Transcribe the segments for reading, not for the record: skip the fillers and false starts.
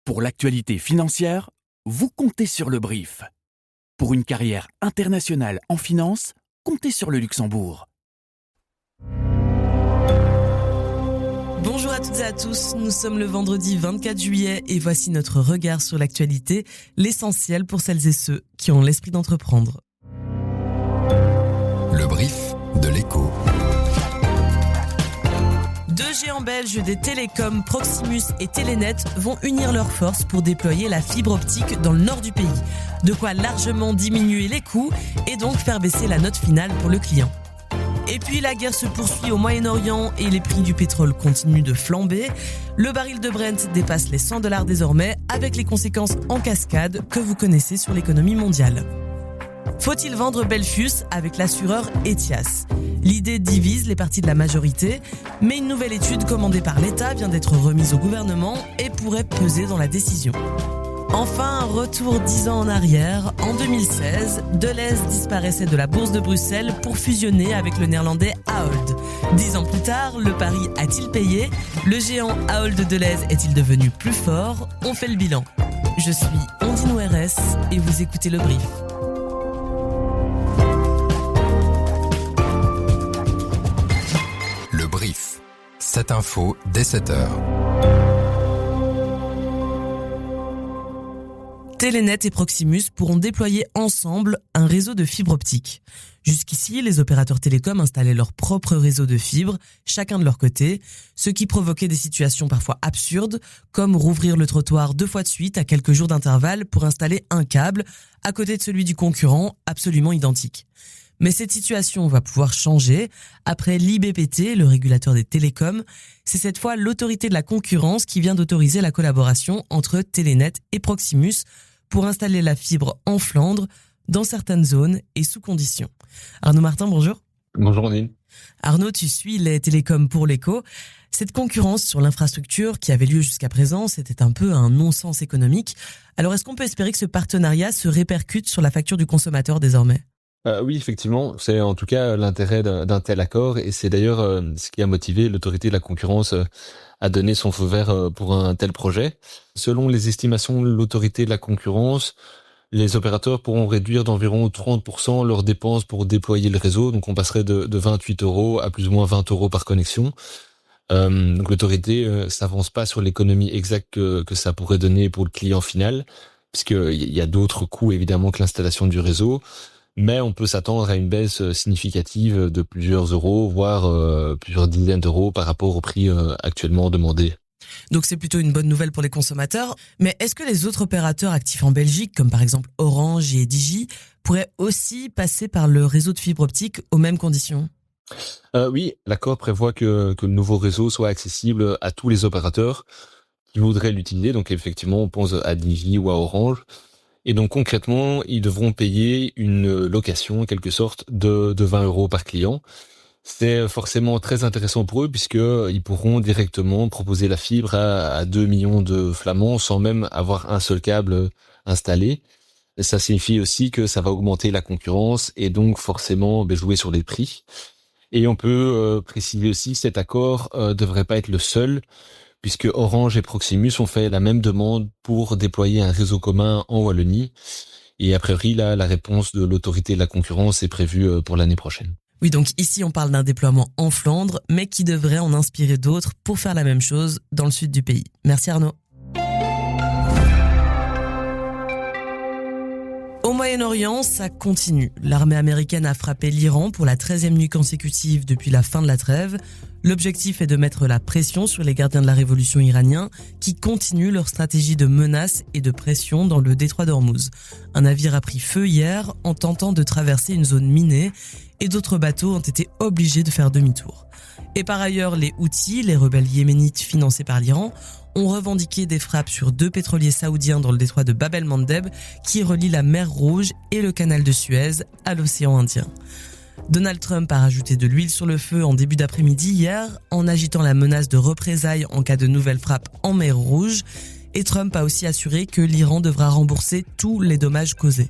Pour l'actualité financière, vous comptez sur le brief. Pour une carrière internationale en finance, comptez sur le Luxembourg. Bonjour à toutes et à tous, nous sommes le vendredi 24 juillet et voici notre regard sur l'actualité, l'essentiel pour celles et ceux qui ont l'esprit d'entreprendre. Le brief de l'écho. Deux géants belges des télécoms, Proximus et Telenet, vont unir leurs forces pour déployer la fibre optique dans le nord du pays. De quoi largement diminuer les coûts et donc faire baisser la note finale pour le client. Et puis la guerre se poursuit au Moyen-Orient et les prix du pétrole continuent de flamber. Le baril de Brent dépasse les $100 désormais avec les conséquences en cascade que vous connaissez sur l'économie mondiale. Faut-il vendre Belfius avec l'assureur Ethias ? L'idée divise les partis de la majorité, mais une nouvelle étude commandée par l'État vient d'être remise au gouvernement et pourrait peser dans la décision. Enfin, un retour 10 ans en arrière. En 2016, Delhaize disparaissait de la bourse de Bruxelles pour fusionner avec le néerlandais Ahold. 10 ans plus tard, le pari a-t-il payé ? Le géant Ahold de Delhaize est-il devenu plus fort ? On fait le bilan. Je suis Ondine ORS et vous écoutez Le Brief. Le brief. Cette info dès 7h. Telenet et Proximus pourront déployer ensemble un réseau de fibre optique. Jusqu'ici, les opérateurs télécoms installaient leur propre réseau de fibre, chacun de leur côté, ce qui provoquait des situations parfois absurdes, comme rouvrir le trottoir 2 fois de suite à quelques jours d'intervalle pour installer un câble à côté de celui du concurrent, absolument identique. Mais cette situation va pouvoir changer. Après l'IBPT, le régulateur des télécoms, c'est cette fois l'autorité de la concurrence qui vient d'autoriser la collaboration entre Telenet et Proximus pour installer la fibre en Flandre, dans certaines zones et sous conditions. Arnaud Martin, bonjour. Bonjour Ondine. Arnaud, tu suis les télécoms pour l'écho. Cette concurrence sur l'infrastructure qui avait lieu jusqu'à présent, c'était un peu un non-sens économique. Alors est-ce qu'on peut espérer que ce partenariat se répercute sur la facture du consommateur désormais ? Oui, effectivement, c'est en tout cas l'intérêt d'un tel accord et c'est d'ailleurs ce qui a motivé l'autorité de la concurrence à donner son feu vert pour un tel projet. Selon les estimations de l'autorité de la concurrence, les opérateurs pourront réduire d'environ 30% leurs dépenses pour déployer le réseau. Donc on passerait de 28 € à plus ou moins 20 € par connexion. Donc l'autorité s'avance pas sur l'économie exacte que ça pourrait donner pour le client final, puisqu'il y a d'autres coûts évidemment que l'installation du réseau. Mais on peut s'attendre à une baisse significative de plusieurs euros, voire plusieurs dizaines d'euros par rapport au prix actuellement demandé. Donc c'est plutôt une bonne nouvelle pour les consommateurs. Mais est-ce que les autres opérateurs actifs en Belgique, comme par exemple Orange et Digi, pourraient aussi passer par le réseau de fibre optique aux mêmes conditions ? Oui, l'accord prévoit que le nouveau réseau soit accessible à tous les opérateurs qui voudraient l'utiliser. Donc effectivement, on pense à Digi ou à Orange. Et donc concrètement, ils devront payer une location en quelque sorte de 20 € par client. C'est forcément très intéressant pour eux puisqu'ils pourront directement proposer la fibre à 2 millions de Flamands sans même avoir un seul câble installé. Et ça signifie aussi que ça va augmenter la concurrence et donc forcément jouer sur les prix. Et on peut préciser aussi que cet accord devrait pas être le seul, puisque Orange et Proximus ont fait la même demande pour déployer un réseau commun en Wallonie. Et a priori, là, la réponse de l'autorité de la concurrence est prévue pour l'année prochaine. Oui, donc ici on parle d'un déploiement en Flandre, mais qui devrait en inspirer d'autres pour faire la même chose dans le sud du pays. Merci Arnaud. Au Moyen-Orient, ça continue. L'armée américaine a frappé l'Iran pour la 13e nuit consécutive depuis la fin de la trêve. L'objectif est de mettre la pression sur les gardiens de la révolution iraniens qui continuent leur stratégie de menace et de pression dans le détroit d'Ormuz. Un navire a pris feu hier en tentant de traverser une zone minée et d'autres bateaux ont été obligés de faire demi-tour. Et par ailleurs, les Houthis, les rebelles yéménites financés par l'Iran, ont revendiqué des frappes sur 2 pétroliers saoudiens dans le détroit de Bab el-Mandeb qui relie la mer Rouge et le canal de Suez à l'océan Indien. Donald Trump a rajouté de l'huile sur le feu en début d'après-midi hier en agitant la menace de représailles en cas de nouvelles frappes en mer Rouge et Trump a aussi assuré que l'Iran devra rembourser tous les dommages causés.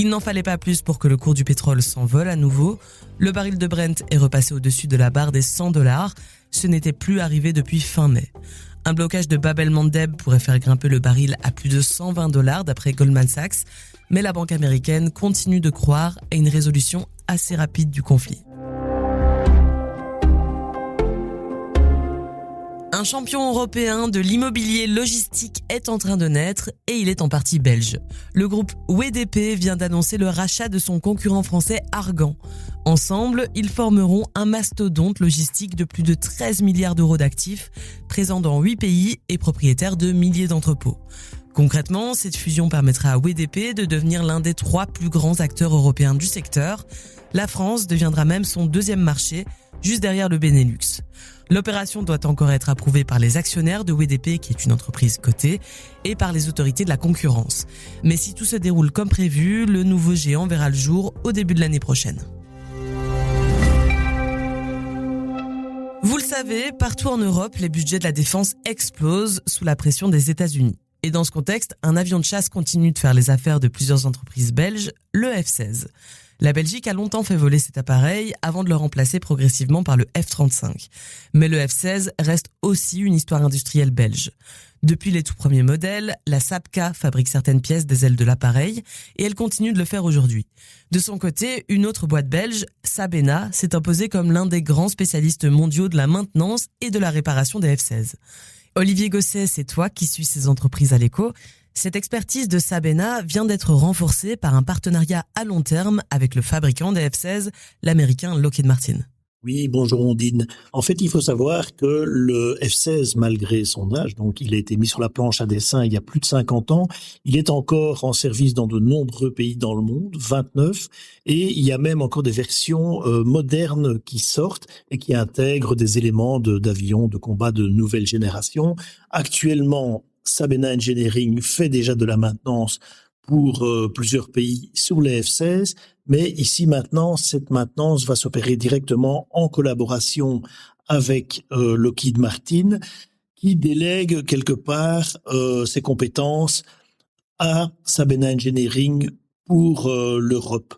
Il n'en fallait pas plus pour que le cours du pétrole s'envole à nouveau. Le baril de Brent est repassé au-dessus de la barre des $100. Ce n'était plus arrivé depuis fin mai. Un blocage de Bab el-Mandeb pourrait faire grimper le baril à plus de $120 d'après Goldman Sachs, mais la banque américaine continue de croire à une résolution assez rapide du conflit. Un champion européen de l'immobilier logistique est en train de naître et il est en partie belge. Le groupe WDP vient d'annoncer le rachat de son concurrent français Argan. Ensemble, ils formeront un mastodonte logistique de plus de 13 milliards d'euros d'actifs, présent dans 8 pays et propriétaire de milliers d'entrepôts. Concrètement, cette fusion permettra à WDP de devenir l'un des 3 plus grands acteurs européens du secteur. La France deviendra même son deuxième marché, juste derrière le Benelux. L'opération doit encore être approuvée par les actionnaires de WDP, qui est une entreprise cotée, et par les autorités de la concurrence. Mais si tout se déroule comme prévu, le nouveau géant verra le jour au début de l'année prochaine. Vous le savez, partout en Europe, les budgets de la défense explosent sous la pression des États-Unis. Et dans ce contexte, un avion de chasse continue de faire les affaires de plusieurs entreprises belges, le F-16. La Belgique a longtemps fait voler cet appareil avant de le remplacer progressivement par le F-35. Mais le F-16 reste aussi une histoire industrielle belge. Depuis les tout premiers modèles, la Sapka fabrique certaines pièces des ailes de l'appareil et elle continue de le faire aujourd'hui. De son côté, une autre boîte belge, Sabena, s'est imposée comme l'un des grands spécialistes mondiaux de la maintenance et de la réparation des F-16. Olivier Gosset, c'est toi qui suis ces entreprises à l'Écho. Cette expertise de Sabena vient d'être renforcée par un partenariat à long terme avec le fabricant des F-16, l'américain Lockheed Martin. Oui, bonjour Ondine. En fait, il faut savoir que le F-16, malgré son âge, donc il a été mis sur la planche à dessin il y a plus de 50 ans, il est encore en service dans de nombreux pays dans le monde, 29, et il y a même encore des versions modernes qui sortent et qui intègrent des éléments d'avions de combat de nouvelle génération. Actuellement, Sabena Engineering fait déjà de la maintenance pour plusieurs pays sur les F-16, mais ici maintenant, cette maintenance va s'opérer directement en collaboration avec Lockheed Martin, qui délègue quelque part ses compétences à Sabena Engineering pour l'Europe.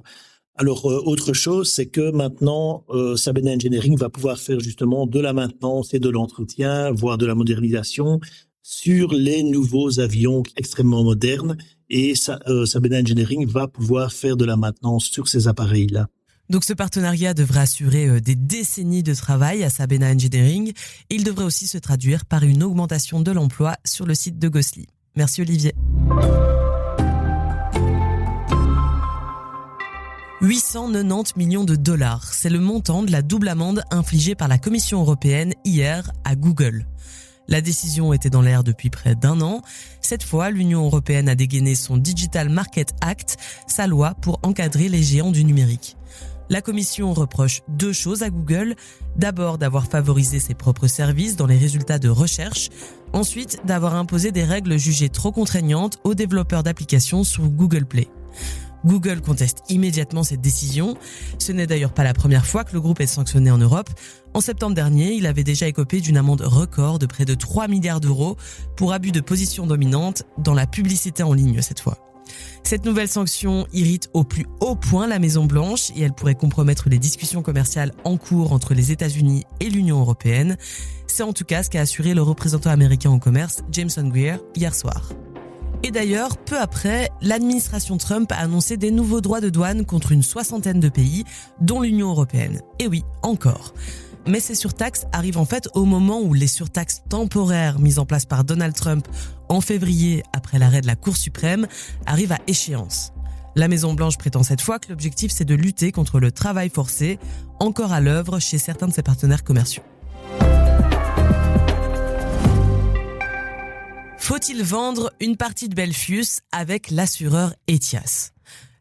Alors, autre chose, c'est que maintenant, Sabena Engineering va pouvoir faire justement de la maintenance et de l'entretien, voire de la modernisation, sur les nouveaux avions extrêmement modernes, et Sabena Engineering va pouvoir faire de la maintenance sur ces appareils-là. Donc ce partenariat devrait assurer des décennies de travail à Sabena Engineering et il devrait aussi se traduire par une augmentation de l'emploi sur le site de Gosselies. Merci Olivier. 890 millions de dollars, c'est le montant de la double amende infligée par la Commission européenne hier à Google. La décision était dans l'air depuis près d'1 an. Cette fois, l'Union européenne a dégainé son Digital Market Act, sa loi pour encadrer les géants du numérique. La Commission reproche 2 choses à Google. D'abord, d'avoir favorisé ses propres services dans les résultats de recherche. Ensuite, d'avoir imposé des règles jugées trop contraignantes aux développeurs d'applications sur Google Play. Google conteste immédiatement cette décision. Ce n'est d'ailleurs pas la première fois que le groupe est sanctionné en Europe. En septembre dernier, il avait déjà écopé d'une amende record de près de 3 milliards d'euros pour abus de position dominante dans la publicité en ligne cette fois. Cette nouvelle sanction irrite au plus haut point la Maison-Blanche et elle pourrait compromettre les discussions commerciales en cours entre les États-Unis et l'Union européenne. C'est en tout cas ce qu'a assuré le représentant américain au commerce, Jameson Greer, hier soir. Et d'ailleurs, peu après, l'administration Trump a annoncé des nouveaux droits de douane contre une 60aine de pays, dont l'Union européenne. Et oui, encore. Mais ces surtaxes arrivent en fait au moment où les surtaxes temporaires mises en place par Donald Trump en février après l'arrêt de la Cour suprême arrivent à échéance. La Maison-Blanche prétend cette fois que l'objectif c'est de lutter contre le travail forcé, encore à l'œuvre chez certains de ses partenaires commerciaux. Faut-il vendre une partie de Belfius avec l'assureur Ethias ?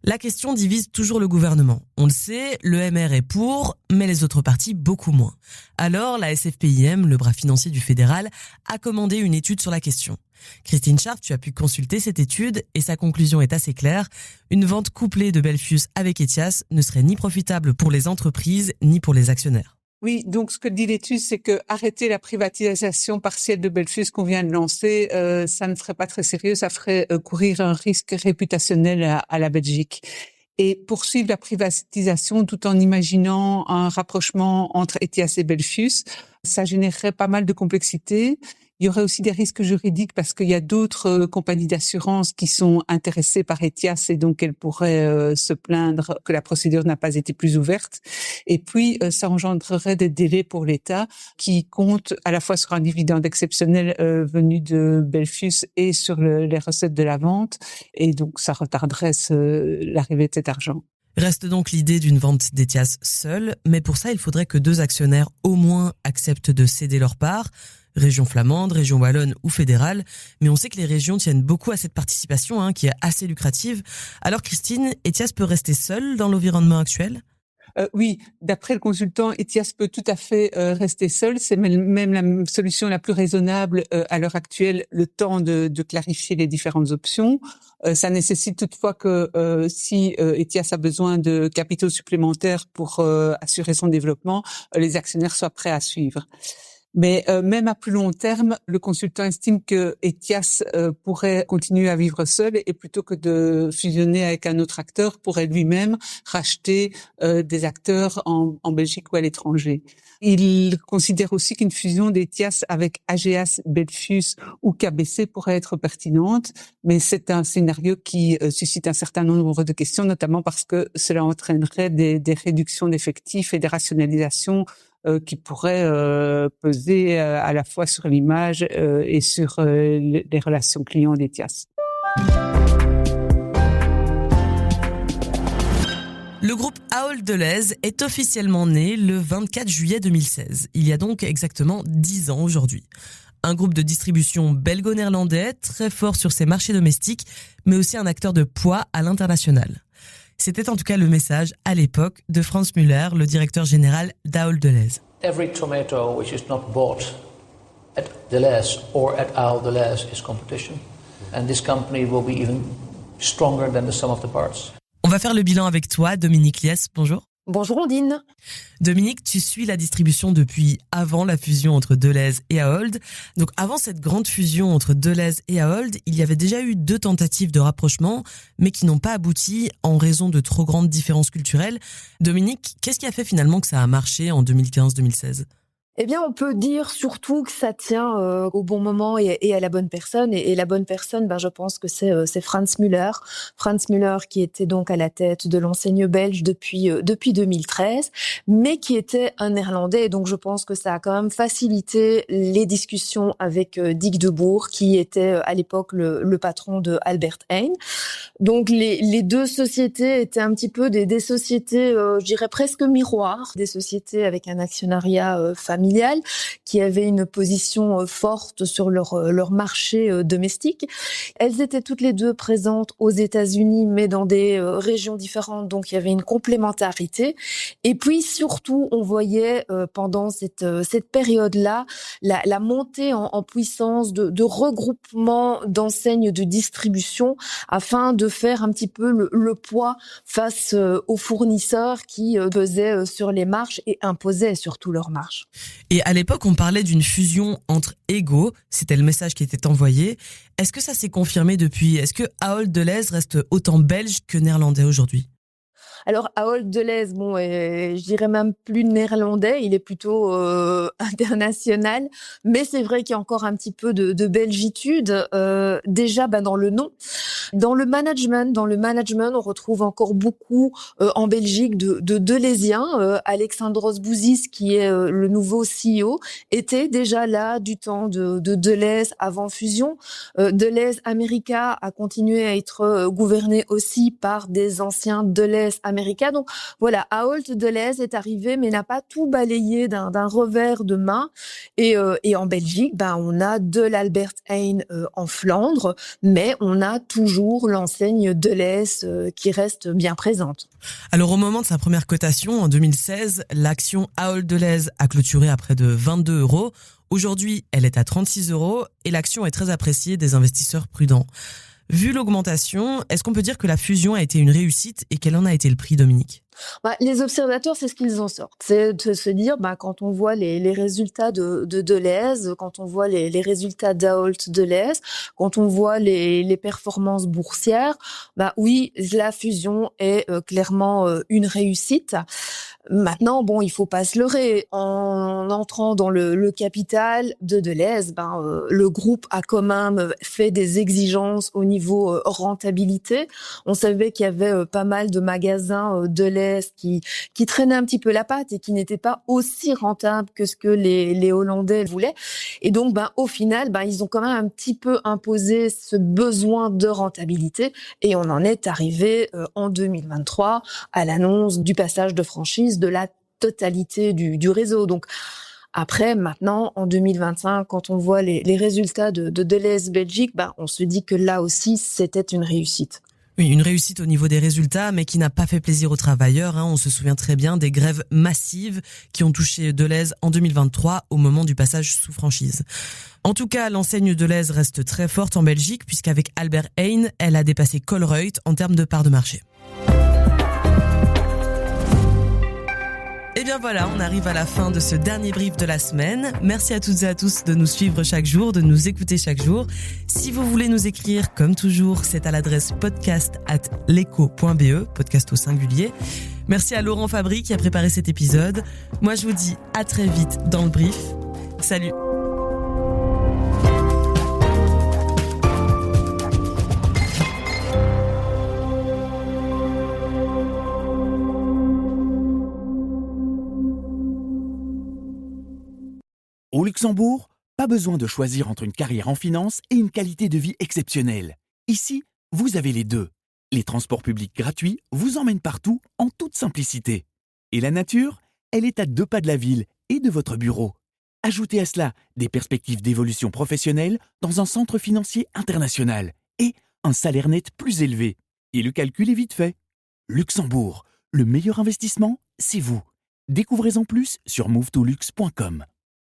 La question divise toujours le gouvernement. On le sait, le MR est pour, mais les autres partis beaucoup moins. Alors, la SFPIM, le bras financier du fédéral, a commandé une étude sur la question. Christine Scharff, tu as pu consulter cette étude et sa conclusion est assez claire. Une vente couplée de Belfius avec Ethias ne serait ni profitable pour les entreprises ni pour les actionnaires. Oui, donc ce que dit l'étude, c'est que arrêter la privatisation partielle de Belfius qu'on vient de lancer, ça ne serait pas très sérieux, ça ferait courir un risque réputationnel à la Belgique. Et poursuivre la privatisation tout en imaginant un rapprochement entre Ethias et Belfius, ça générerait pas mal de complexité. Il y aurait aussi des risques juridiques parce qu'il y a d'autres compagnies d'assurance qui sont intéressées par Ethias et donc elles pourraient se plaindre que la procédure n'a pas été plus ouverte. Et puis, ça engendrerait des délais pour l'État qui compte à la fois sur un dividende exceptionnel venu de Belfius et sur les recettes de la vente. Et donc, ça retarderait l'arrivée de cet argent. Reste donc l'idée d'une vente d'Ethias seule, mais pour ça, il faudrait que 2 actionnaires au moins acceptent de céder leur part, région flamande, région wallonne ou fédérale, mais on sait que les régions tiennent beaucoup à cette participation qui est assez lucrative. Alors Christine, Ethias peut rester seul dans l'environnement actuel ? Oui, d'après le consultant, Ethias peut tout à fait rester seul. C'est même la solution la plus raisonnable à l'heure actuelle, le temps de clarifier les différentes options. Ça nécessite toutefois que si Ethias a besoin de capitaux supplémentaires pour assurer son développement, les actionnaires soient prêts à suivre. Mais même à plus long terme, le consultant estime que Ethias pourrait continuer à vivre seul et plutôt que de fusionner avec un autre acteur, pourrait lui-même racheter des acteurs en Belgique ou à l'étranger. Il considère aussi qu'une fusion d'Ethias avec AGAS, Belfius ou KBC pourrait être pertinente, mais c'est un scénario qui suscite un certain nombre de questions, notamment parce que cela entraînerait des réductions d'effectifs et des rationalisations qui pourraient peser à la fois sur l'image et sur les relations clients d'Ethias. Le groupe Ahold Delhaize est officiellement né le 24 juillet 2016. Il y a donc exactement 10 ans aujourd'hui. Un groupe de distribution belgo-néerlandais très fort sur ses marchés domestiques, mais aussi un acteur de poids à l'international. C'était en tout cas le message à l'époque de Franz Müller, le directeur général d'Ahold Delhaize. Every tomato which is not bought at Delhaize or at Ahold Delhaize is competition, and this company will be even stronger than the sum of the parts. On va faire le bilan avec toi, Dominique Liès. Bonjour. Bonjour Ondine. Dominique, tu suis la distribution depuis avant la fusion entre Delhaize et Ahold. Donc avant cette grande fusion entre Delhaize et Ahold, il y avait déjà eu 2 tentatives de rapprochement, mais qui n'ont pas abouti en raison de trop grandes différences culturelles. Dominique, qu'est-ce qui a fait finalement que ça a marché en 2015-2016 ? Eh bien, on peut dire surtout que ça tient au bon moment et à la bonne personne. Et la bonne personne, je pense que c'est Franz Müller. Franz Müller qui était donc à la tête de l'enseigne belge depuis 2013, mais qui était un Néerlandais. Et donc, je pense que ça a quand même facilité les discussions avec Dick de Boer, qui était à l'époque le patron de Albert Heijn. Donc, les 2 sociétés étaient un petit peu des sociétés, je dirais presque miroirs, des sociétés avec un actionnariat familial, qui avaient une position forte sur leur marché domestique. Elles étaient toutes les 2 présentes aux États-Unis, mais dans des régions différentes, donc il y avait une complémentarité. Et puis surtout, on voyait pendant cette période-là la montée en puissance de regroupement d'enseignes de distribution afin de faire un petit peu le poids face aux fournisseurs qui pesaient sur les marges et imposaient surtout leurs marges. Et à l'époque, on parlait d'une fusion entre égaux. C'était le message qui était envoyé. Est-ce que ça s'est confirmé depuis ? Est-ce que Ahold Delhaize reste autant belge que néerlandais aujourd'hui ? Alors, Ahold Delhaize, je dirais même plus néerlandais, il est plutôt international, mais c'est vrai qu'il y a encore un petit peu de belgitude, déjà dans le nom. Dans le management, on retrouve encore beaucoup en Belgique de Delhaiziens. Alexandros Bouzis, qui est le nouveau CEO, était déjà là du temps de Delhaize avant fusion. Delhaize America a continué à être gouverné aussi par des anciens Delhaize America. Donc voilà, Ahold Delhaize est arrivé, mais n'a pas tout balayé d'un revers de main. Et en Belgique, on a de l'Albert Heijn en Flandre, mais on a toujours l'enseigne Delhaize qui reste bien présente. Alors au moment de sa première cotation, en 2016, l'action Ahold Delhaize a clôturé à près de 22 €. Aujourd'hui, elle est à 36 € et l'action est très appréciée des investisseurs prudents. Vu l'augmentation, est-ce qu'on peut dire que la fusion a été une réussite et quel en a été le prix, Dominique ? Les observateurs, c'est ce qu'ils en sortent. C'est de se dire, quand on voit les résultats de Delhaize, quand on voit les résultats d'Ahold Delhaize, quand on voit les performances boursières, oui, la fusion est clairement une réussite. Maintenant, bon, il faut pas se leurrer. En entrant dans le capital de Delhaize, le groupe a quand même fait des exigences au niveau rentabilité. On savait qu'il y avait pas mal de magasins Delhaize qui traînaient un petit peu la patte et qui n'étaient pas aussi rentables que ce que les Hollandais voulaient. Et donc, au final, ils ont quand même un petit peu imposé ce besoin de rentabilité. Et on en est arrivé en 2023 à l'annonce du passage de franchise de la totalité du réseau. Donc après, maintenant, en 2025, quand on voit les résultats de Delhaize Belgique, on se dit que là aussi, c'était une réussite. Oui, une réussite au niveau des résultats, mais qui n'a pas fait plaisir aux travailleurs. On se souvient très bien des grèves massives qui ont touché Delhaize en 2023 au moment du passage sous franchise. En tout cas, l'enseigne Delhaize reste très forte en Belgique, puisqu'avec Albert Heijn, elle a dépassé Colruyt en termes de part de marché. Et bien voilà, on arrive à la fin de ce dernier brief de la semaine. Merci à toutes et à tous de nous suivre chaque jour, de nous écouter chaque jour. Si vous voulez nous écrire, comme toujours, c'est à l'adresse podcast@leco.be, podcast au singulier. Merci à Laurent Fabry qui a préparé cet épisode. Moi, je vous dis à très vite dans le brief. Salut! Au Luxembourg, pas besoin de choisir entre une carrière en finance et une qualité de vie exceptionnelle. Ici, vous avez les deux. Les transports publics gratuits vous emmènent partout en toute simplicité. Et la nature, elle est à 2 pas de la ville et de votre bureau. Ajoutez à cela des perspectives d'évolution professionnelle dans un centre financier international et un salaire net plus élevé. Et le calcul est vite fait. Luxembourg, le meilleur investissement, c'est vous. Découvrez-en plus sur movetolux.com.